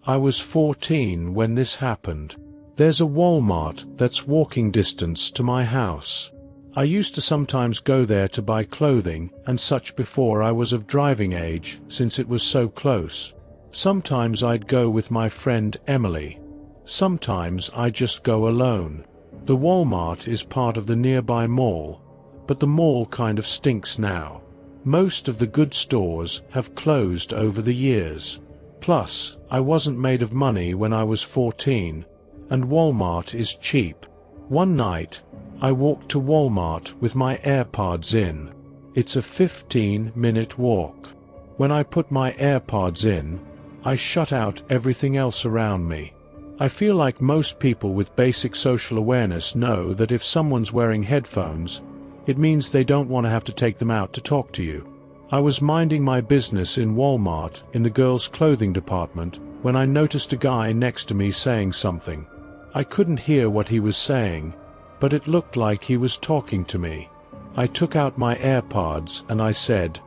I was 14 when this happened. There's a Walmart that's walking distance to my house. I used to sometimes go there to buy clothing and such before I was of driving age, since it was so close. Sometimes I'd go with my friend Emily. Sometimes I'd just go alone. The Walmart is part of the nearby mall, but the mall kind of stinks now. Most of the good stores have closed over the years. Plus, I wasn't made of money when I was 14, and Walmart is cheap. One night, I walked to Walmart with my AirPods in. It's a 15-minute walk. When I put my AirPods in, I shut out everything else around me. I feel like most people with basic social awareness know that if someone's wearing headphones, it means they don't want to have to take them out to talk to you. I was minding my business in Walmart in the girls' clothing department when I noticed a guy next to me saying something. I couldn't hear what he was saying, but it looked like he was talking to me. I took out my AirPods and I said,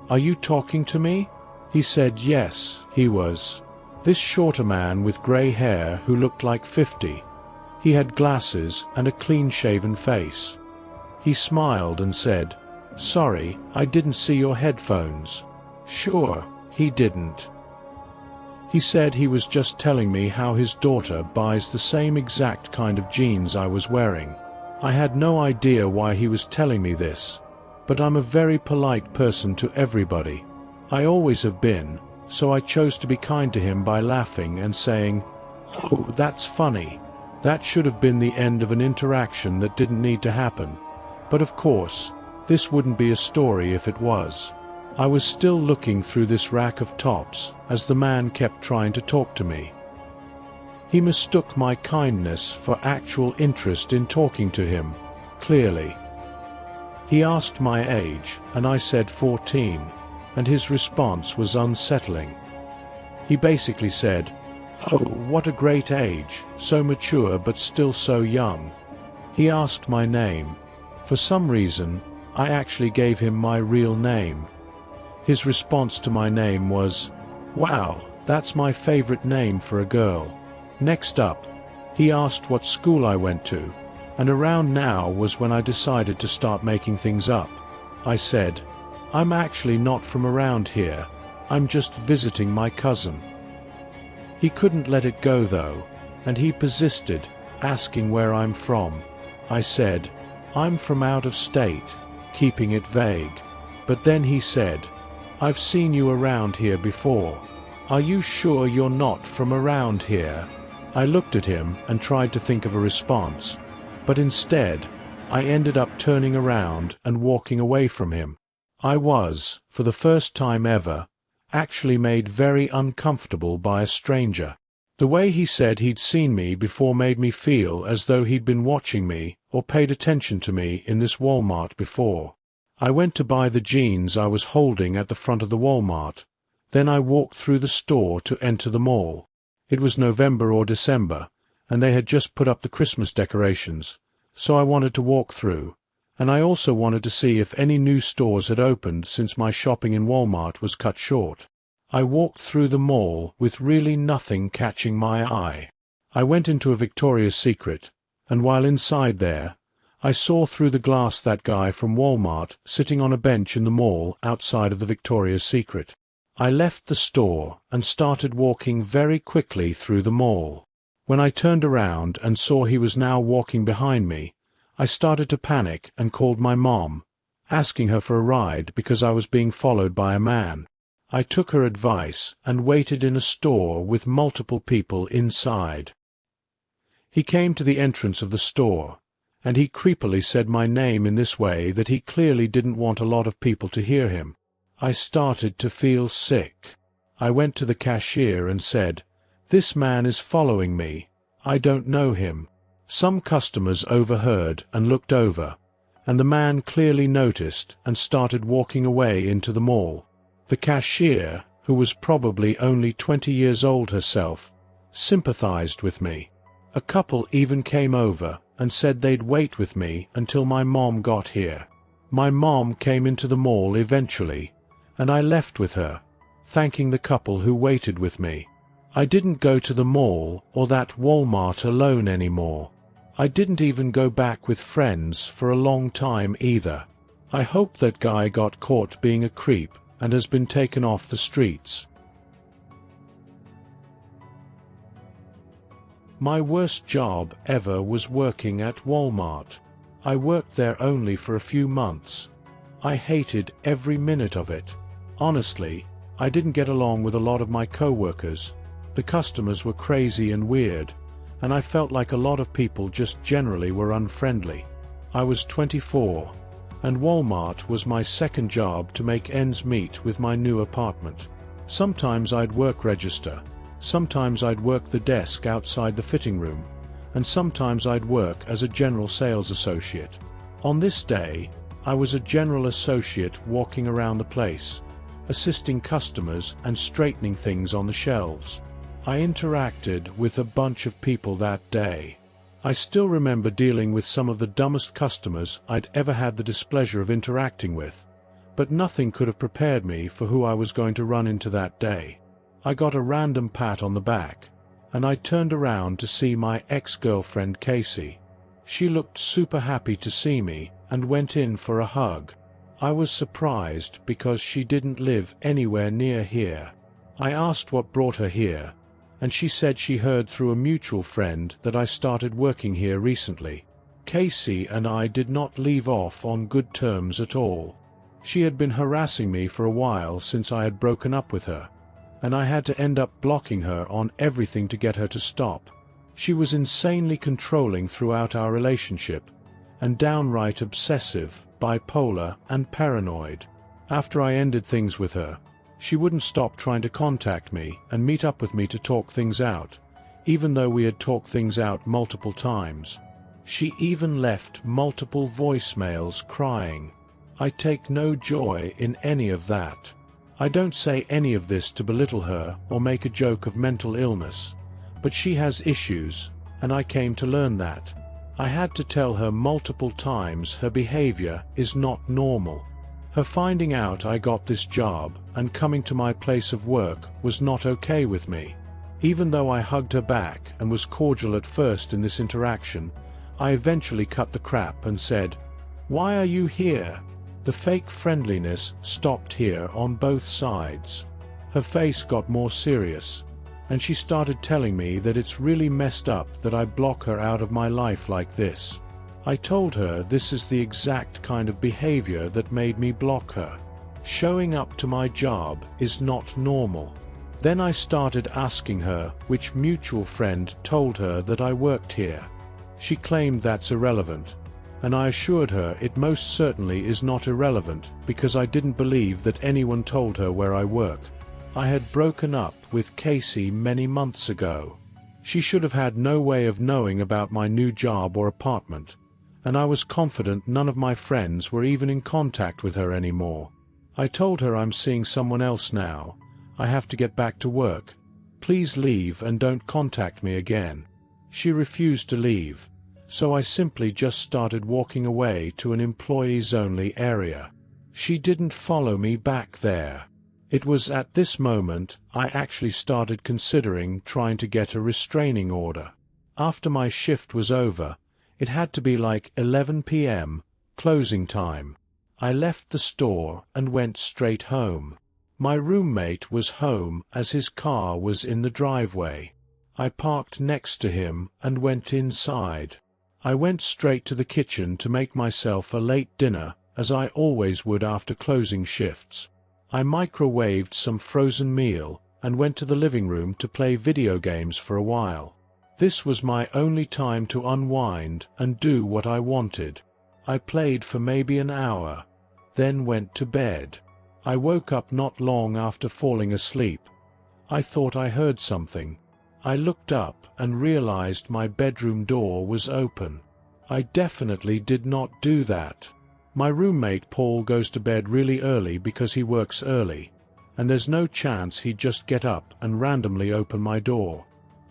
"Are you talking to me?" He said yes, he was. This shorter man with grey hair who looked like 50. He had glasses and a clean-shaven face. He smiled and said, "Sorry, I didn't see your headphones." Sure, he didn't. He said he was just telling me how his daughter buys the same exact kind of jeans I was wearing. I had no idea why he was telling me this, but I'm a very polite person to everybody. I always have been, so I chose to be kind to him by laughing and saying, "Oh, that's funny." That should have been the end of an interaction that didn't need to happen. But of course, this wouldn't be a story if it was. I was still looking through this rack of tops as the man kept trying to talk to me. He mistook my kindness for actual interest in talking to him, clearly. He asked my age, and I said 14, and his response was unsettling. He basically said, "Oh, what a great age, so mature but still so young." He asked my name. For some reason, I actually gave him my real name. His response to my name was, "Wow, that's my favorite name for a girl." Next up, he asked what school I went to, and around now was when I decided to start making things up. I said, "I'm actually not from around here, I'm just visiting my cousin." He couldn't let it go though, and he persisted, asking where I'm from. I said, "I'm from out of state," keeping it vague. But then he said, "I've seen you around here before. Are you sure you're not from around here?" I looked at him and tried to think of a response, but instead, I ended up turning around and walking away from him. I was, for the first time ever, actually made very uncomfortable by a stranger. The way he said he'd seen me before made me feel as though he'd been watching me or paid attention to me in this Walmart before. I went to buy the jeans I was holding at the front of the Walmart. Then I walked through the store to enter the mall. It was November or December, and they had just put up the Christmas decorations, so I wanted to walk through, and I also wanted to see if any new stores had opened since my shopping in Walmart was cut short. I walked through the mall with really nothing catching my eye. I went into a Victoria's Secret, and while inside there, I saw through the glass that guy from Walmart sitting on a bench in the mall outside of the Victoria's Secret. I left the store and started walking very quickly through the mall. When I turned around and saw he was now walking behind me, I started to panic and called my mom, asking her for a ride because I was being followed by a man. I took her advice and waited in a store with multiple people inside. He came to the entrance of the store, and he creepily said my name in this way that he clearly didn't want a lot of people to hear him. I started to feel sick. I went to the cashier and said, "This man is following me. I don't know him." Some customers overheard and looked over, and the man clearly noticed and started walking away into the mall. The cashier, who was probably only 20 years old herself, sympathized with me. A couple even came over and said they'd wait with me until my mom got here. My mom came into the mall eventually, and I left with her, thanking the couple who waited with me. I didn't go to the mall or that Walmart alone anymore. I didn't even go back with friends for a long time either. I hope that guy got caught being a creep and has been taken off the streets. My worst job ever was working at Walmart. I worked there only for a few months. I hated every minute of it. Honestly, I didn't get along with a lot of my co-workers. The customers were crazy and weird, and I felt like a lot of people just generally were unfriendly. I was 24, and Walmart was my second job to make ends meet with my new apartment. Sometimes I'd work register, sometimes I'd work the desk outside the fitting room, and sometimes I'd work as a general sales associate. On this day, I was a general associate walking around the place, assisting customers and straightening things on the shelves. I interacted with a bunch of people that day. I still remember dealing with some of the dumbest customers I'd ever had the displeasure of interacting with, but nothing could have prepared me for who I was going to run into that day. I got a random pat on the back, and I turned around to see my ex-girlfriend Casey. She looked super happy to see me and went in for a hug. I was surprised because she didn't live anywhere near here. I asked what brought her here, and she said she heard through a mutual friend that I started working here recently. Casey and I did not leave off on good terms at all. She had been harassing me for a while since I had broken up with her, and I had to end up blocking her on everything to get her to stop. She was insanely controlling throughout our relationship, and downright obsessive, bipolar, and paranoid. After I ended things with her, she wouldn't stop trying to contact me and meet up with me to talk things out, even though we had talked things out multiple times. She even left multiple voicemails crying. I take no joy in any of that. I don't say any of this to belittle her or make a joke of mental illness, but she has issues, and I came to learn that. I had to tell her multiple times her behavior is not normal. Her finding out I got this job and coming to my place of work was not okay with me. Even though I hugged her back and was cordial at first in this interaction, I eventually cut the crap and said, "Why are you here?" The fake friendliness stopped here on both sides. Her face got more serious, and she started telling me that it's really messed up that I block her out of my life like this. I told her this is the exact kind of behavior that made me block her. Showing up to my job is not normal. Then I started asking her which mutual friend told her that I worked here. She claimed that's irrelevant, and I assured her it most certainly is not irrelevant because I didn't believe that anyone told her where I work. I had broken up with Casey many months ago. She should have had no way of knowing about my new job or apartment, and I was confident none of my friends were even in contact with her anymore. I told her I'm seeing someone else now. I have to get back to work. Please leave and don't contact me again. She refused to leave, so I simply just started walking away to an employees-only area. She didn't follow me back there. It was at this moment I actually started considering trying to get a restraining order. After my shift was over, it had to be like 11 p.m., closing time. I left the store and went straight home. My roommate was home as his car was in the driveway. I parked next to him and went inside. I went straight to the kitchen to make myself a late dinner, as I always would after closing shifts. I microwaved some frozen meal and went to the living room to play video games for a while. This was my only time to unwind and do what I wanted. I played for maybe an hour, then went to bed. I woke up not long after falling asleep. I thought I heard something. I looked up and realized my bedroom door was open. I definitely did not do that. My roommate Paul goes to bed really early because he works early, and there's no chance he'd just get up and randomly open my door.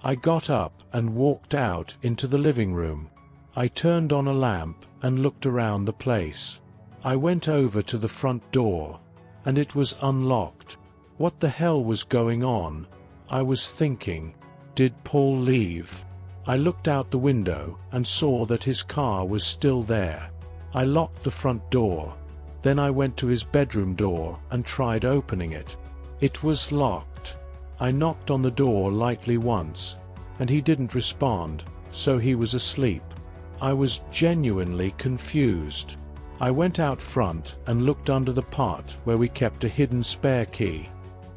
I got up and walked out into the living room. I turned on a lamp and looked around the place. I went over to the front door, and it was unlocked. What the hell was going on? I was thinking, did Paul leave? I looked out the window and saw that his car was still there. I locked the front door. Then I went to his bedroom door and tried opening it. It was locked. I knocked on the door lightly once, and he didn't respond, so he was asleep. I was genuinely confused. I went out front and looked under the pot where we kept a hidden spare key.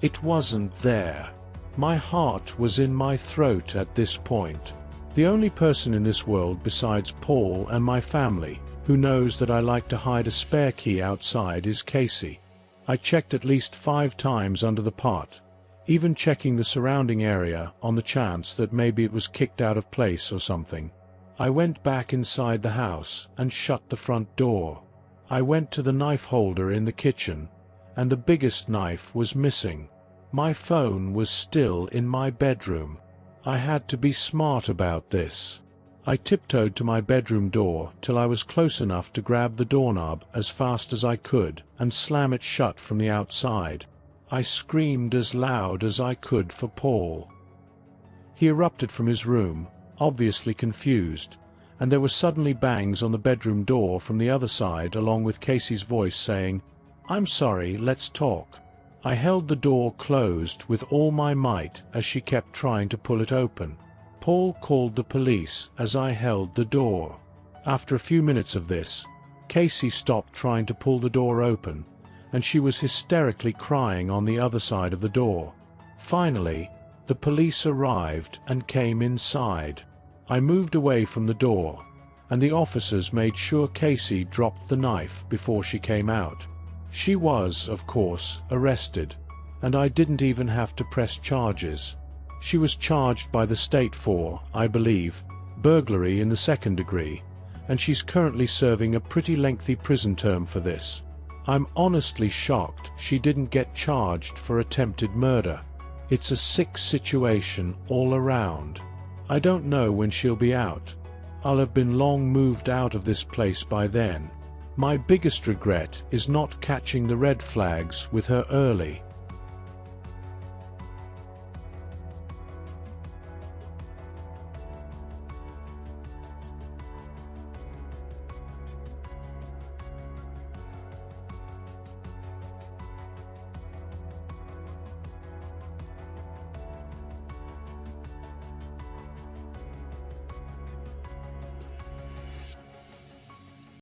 It wasn't there. My heart was in my throat at this point. The only person in this world besides Paul and my family who knows that I like to hide a spare key outside is Casey. I checked at least 5 times under the pot, even checking the surrounding area on the chance that maybe it was kicked out of place or something. I went back inside the house and shut the front door. I went to the knife holder in the kitchen, and the biggest knife was missing. My phone was still in my bedroom. I had to be smart about this. I tiptoed to my bedroom door till I was close enough to grab the doorknob as fast as I could and slam it shut from the outside. I screamed as loud as I could for Paul. He erupted from his room, obviously confused, and there were suddenly bangs on the bedroom door from the other side along with Casey's voice saying, "I'm sorry, let's talk." I held the door closed with all my might as she kept trying to pull it open. Paul called the police as I held the door. After a few minutes of this, Casey stopped trying to pull the door open, and she was hysterically crying on the other side of the door. Finally, the police arrived and came inside. I moved away from the door, and the officers made sure Casey dropped the knife before she came out. She was, of course, arrested, and I didn't even have to press charges. She was charged by the state for, I believe, burglary in the 2nd degree, and she's currently serving a pretty lengthy prison term for this. I'm honestly shocked she didn't get charged for attempted murder. It's a sick situation all around. I don't know when she'll be out. I'll have been long moved out of this place by then. My biggest regret is not catching the red flags with her early.